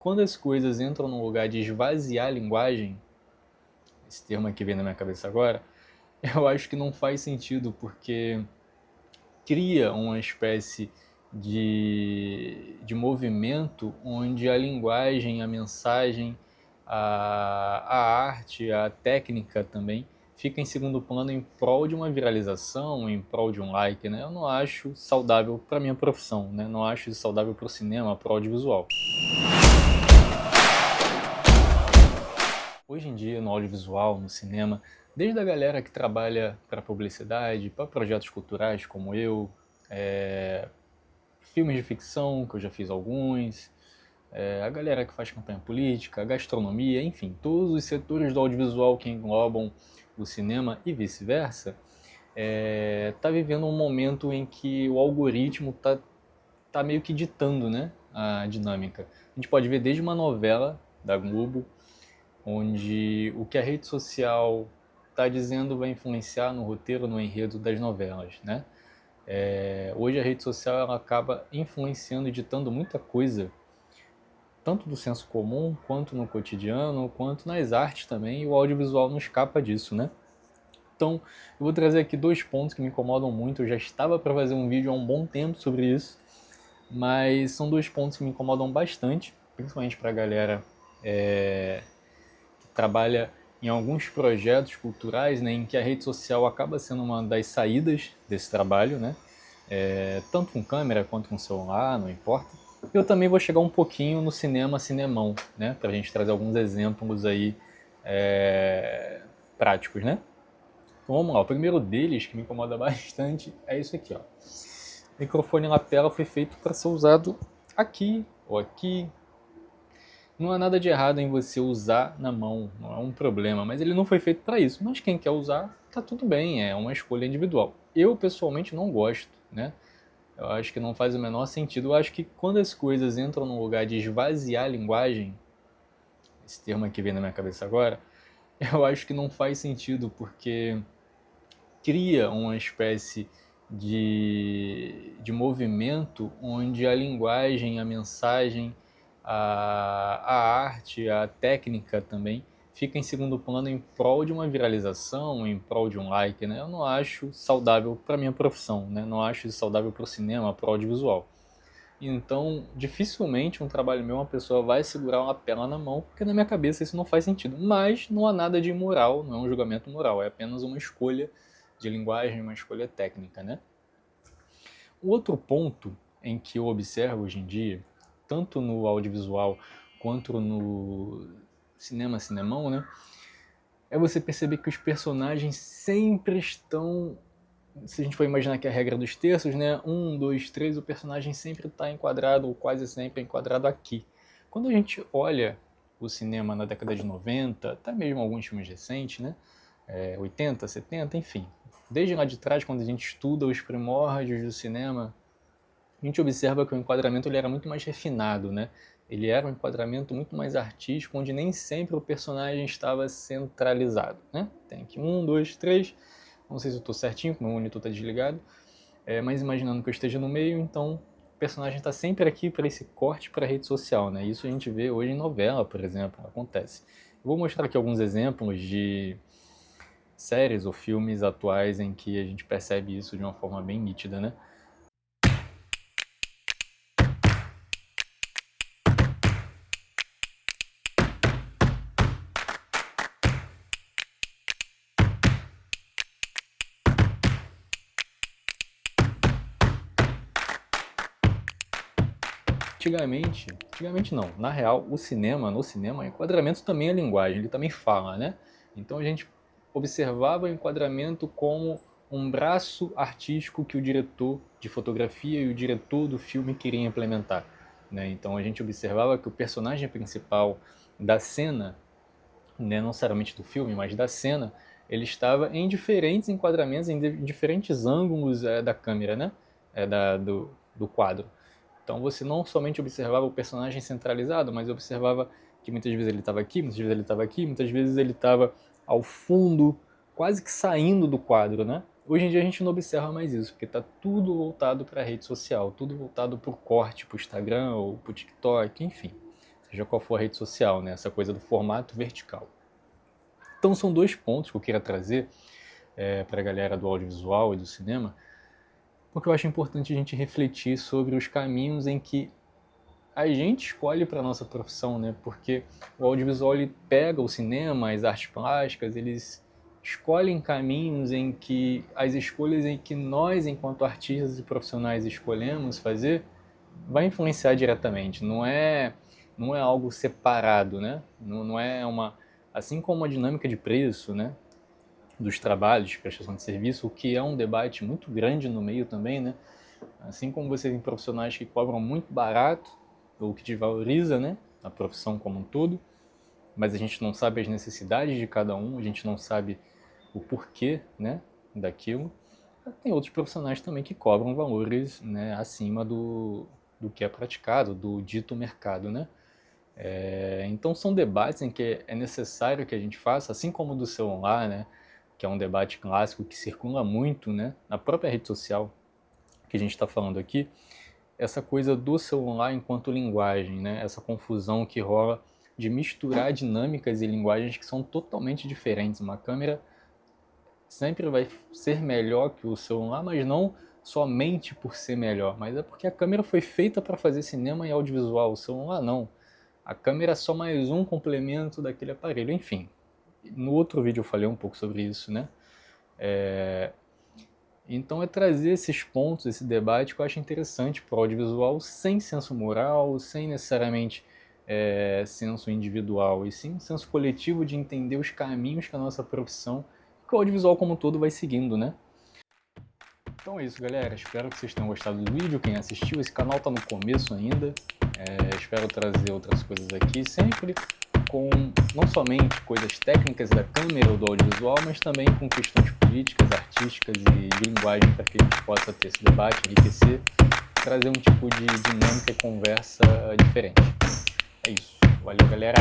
quando as coisas entram num lugar de esvaziar a linguagem, esse termo aqui vem na minha cabeça agora, eu acho que não faz sentido, porque cria uma espécie de movimento onde a linguagem, a mensagem, a arte, a técnica também fica em segundo plano em prol de uma viralização, em prol de um like, né? Eu não acho saudável para minha profissão, né? Não acho isso saudável para o cinema, para o audiovisual. Hoje em dia, no audiovisual, no cinema, desde a galera que trabalha para publicidade, para projetos culturais como eu, filmes de ficção, que eu já fiz alguns, a galera que faz campanha política, gastronomia, enfim, todos os setores do audiovisual que englobam o cinema e vice-versa, tá vivendo um momento em que o algoritmo tá meio que ditando, né, a dinâmica. A gente pode ver desde uma novela da Globo, onde o que a rede social está dizendo vai influenciar no roteiro, no enredo das novelas, né? Hoje a rede social ela acaba influenciando e ditando muita coisa, tanto do senso comum, quanto no cotidiano, quanto nas artes também, e o audiovisual não escapa disso, né? Então, eu vou trazer aqui dois pontos que me incomodam muito. Eu já estava para fazer um vídeo há um bom tempo sobre isso, mas são dois pontos que me incomodam bastante, principalmente para a galera que trabalha em alguns projetos culturais, né, em que a rede social acaba sendo uma das saídas desse trabalho, né, tanto com câmera quanto com celular, não importa. Eu também vou chegar um pouquinho no cinema, cinemão, né, para a gente trazer alguns exemplos aí práticos, né. Então vamos lá, o primeiro deles que me incomoda bastante é isso aqui, ó. O microfone lapela foi feito para ser usado aqui ou aqui. Não há nada de errado em você usar na mão, não é um problema, mas ele não foi feito para isso. Mas quem quer usar, tá tudo bem, é uma escolha individual. Eu pessoalmente não gosto, né? Eu acho que não faz o menor sentido. Eu acho que quando as coisas entram num lugar de esvaziar a linguagem, esse termo aqui vem na minha cabeça agora, eu acho que não faz sentido, porque cria uma espécie de movimento onde a linguagem, a mensagem, a arte, a técnica também fica em segundo plano em prol de uma viralização, em prol de um like, né? Eu não acho saudável para minha profissão, né? Não acho isso saudável para o cinema, para o audiovisual. Então, dificilmente um trabalho meu uma pessoa vai segurar uma lapela na mão, porque na minha cabeça isso não faz sentido. Mas não há nada de imoral, não é um julgamento moral, é apenas uma escolha de linguagem, uma escolha técnica, né? O outro ponto em que eu observo hoje em dia, tanto no audiovisual quanto no cinema, cinemão, né? É você perceber que os personagens sempre estão, se a gente for imaginar que é a regra dos terços, né? Um, dois, três, o personagem sempre está enquadrado, ou quase sempre enquadrado aqui. Quando a gente olha o cinema na década de 90, até mesmo alguns filmes recentes, né? 80, 70, enfim. Desde lá de trás, quando a gente estuda os primórdios do cinema, a gente observa que o enquadramento ele era muito mais refinado, né? Ele era um enquadramento muito mais artístico, onde nem sempre o personagem estava centralizado, né? Tem aqui um, dois, três. Não sei se eu estou certinho, porque meu monitor está desligado. Mas imaginando que eu esteja no meio, então o personagem está sempre aqui para esse corte para a rede social, né? Isso a gente vê hoje em novela, por exemplo, acontece. Eu vou mostrar aqui alguns exemplos de séries ou filmes atuais em que a gente percebe isso de uma forma bem nítida, né? Antigamente não, na real, no cinema, o enquadramento também é linguagem, ele também fala, né? Então a gente observava o enquadramento como um braço artístico que o diretor de fotografia e o diretor do filme queriam implementar, né? Então a gente observava que o personagem principal da cena, né, não necessariamente do filme, mas da cena, ele estava em diferentes enquadramentos, em diferentes ângulos da câmera, né? Do quadro. Então você não somente observava o personagem centralizado, mas observava que muitas vezes ele estava aqui, muitas vezes ele estava aqui, muitas vezes ele estava ao fundo, quase que saindo do quadro, né? Hoje em dia a gente não observa mais isso, porque está tudo voltado para a rede social, tudo voltado para o corte, para o Instagram ou para o TikTok, enfim. seja qual for a rede social, né? Essa coisa do formato vertical. Então são 2 pontos que eu queria trazer para a galera do audiovisual e do cinema, porque eu acho importante a gente refletir sobre os caminhos em que a gente escolhe para a nossa profissão, né? Porque o audiovisual ele pega o cinema, as artes plásticas, eles escolhem caminhos em que as escolhas em que nós, enquanto artistas e profissionais, escolhemos fazer, vai influenciar diretamente. Não é algo separado, né? Não é uma, assim como a dinâmica de preço, né? Dos trabalhos de prestação de serviço, o que é um debate muito grande no meio também, né? Assim como você tem profissionais que cobram muito barato, ou que desvaloriza, né, a profissão como um todo, mas a gente não sabe as necessidades de cada um, a gente não sabe o porquê, né, daquilo. Tem outros profissionais também que cobram valores, né, acima do que é praticado, do dito mercado, né. Então são debates em que é necessário que a gente faça, assim como o do celular, né, que é um debate clássico que circula muito, né, na própria rede social que a gente está falando aqui, essa coisa do celular enquanto linguagem, né? Essa confusão que rola de misturar dinâmicas e linguagens que são totalmente diferentes. Uma câmera sempre vai ser melhor que o celular, mas não somente por ser melhor, mas é porque a câmera foi feita para fazer cinema e audiovisual, o celular não. A câmera é só mais um complemento daquele aparelho, enfim. No outro vídeo eu falei um pouco sobre isso, né? Então é trazer esses pontos, esse debate que eu acho interessante para o audiovisual, sem senso moral, sem necessariamente senso individual, e sim senso coletivo de entender os caminhos que a nossa profissão, que o audiovisual como um todo vai seguindo, né? Então é isso, galera. Espero que vocês tenham gostado do vídeo. Quem assistiu, esse canal está no começo ainda. Espero trazer outras coisas aqui, sempre com não somente coisas técnicas da câmera ou do audiovisual, mas também com questões políticas, artísticas e de linguagem para que a gente possa ter esse debate, enriquecer, trazer um tipo de dinâmica e conversa diferente. É isso. Valeu, galera!